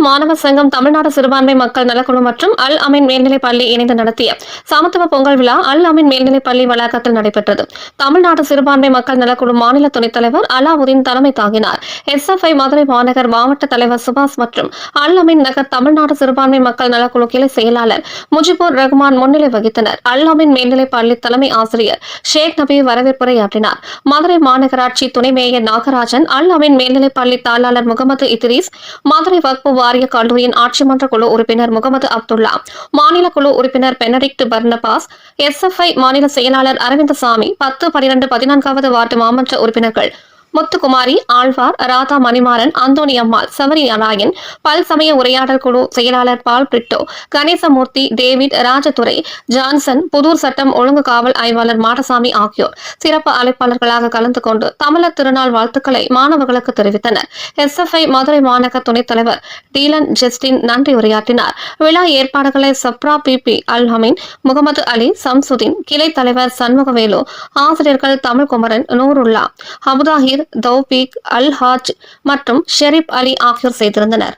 மாணவர் சங்கம், தமிழ்நாடு சிறுபான்மை மக்கள் நலக்குழு மற்றும் அல் அமீன் மேல்நிலைப் பள்ளி இணைந்து நடத்திய சமத்துவ பொங்கல் விழா அல் அமீன் மேல்நிலைப் பள்ளி வளாகத்தில் நடைபெற்றது. தமிழ்நாடு சிறுபான்மை மக்கள் நலக்குழு மாநில துணைத் தலைவர் அலாவுதீன் தலைமை தாங்கினார். SFI மதுரை மாநகர் மாவட்ட தலைவர் சுபாஷ் மற்றும் அல் அமீன் நகர் தமிழ்நாடு சிறுபான்மை மக்கள் நலக்குழு கிளை செயலாளர் முஜிபுர் ரஹ்மான் முன்னிலை வகித்தனர். அல் அமீன் மேல்நிலைப் பள்ளி தலைமை ஆசிரியர் ஷேக் நபி வரவேற்புரையாற்றினார். மதுரை மாநகராட்சி துணை மேயர் நாகராஜன், அல் அமீன் மேல்நிலைப் பள்ளி தாளாளர் முகமது இத்ரீஸ், மதுரை வக்பு வாரிய கல்லூரியின் ஆட்சிமன்ற குழு உறுப்பினர் முகமது அப்துல்லா, மாநில குழு உறுப்பினர் பெனடிக்ட் பர்னபாஸ், SFI மாநில செயலாளர் அரவிந்தசாமி, 10, 12, 14வது வார்டு மாமன்ற உறுப்பினர்கள் முத்துக்குமாரி, ஆழ்வார், ராதா மணிமாறன், அந்தோணி அம்மாள், சவரி நாராயண், பல் சமய உரையாடல் குழு செயலாளர் பால் பிரிட்டோ, கணேசமூர்த்தி, டேவிட், ராஜதுரை, ஜான்சன், புதூர் சட்டம் ஒழுங்கு காவல் ஆய்வாளர் மாடசாமி ஆகியோர் சிறப்பு அழைப்பாளர்களாக கலந்து கொண்டு தமிழர் திருநாள் வாழ்த்துக்களை மாணவர்களுக்கு தெரிவித்தனர். SFI மதுரை மாநகர் துணைத் தலைவர் டீலன் ஜஸ்டின் நன்றி உரையாற்றினார். விழா ஏற்பாடுகளை சப்ரா பிபி அல் அமீன், முகமது அலி, சம்சுதீன், கிளை தலைவர் சண்முகவேலு, ஆசிரியர்கள் தமிழ்குமரன், நூருல்லா, அபுதாஹிர், தௌபீக், அல் ஹாஜ் மற்றும் ஷெரீப் அலி ஆகியோர் செய்திருந்தனர்.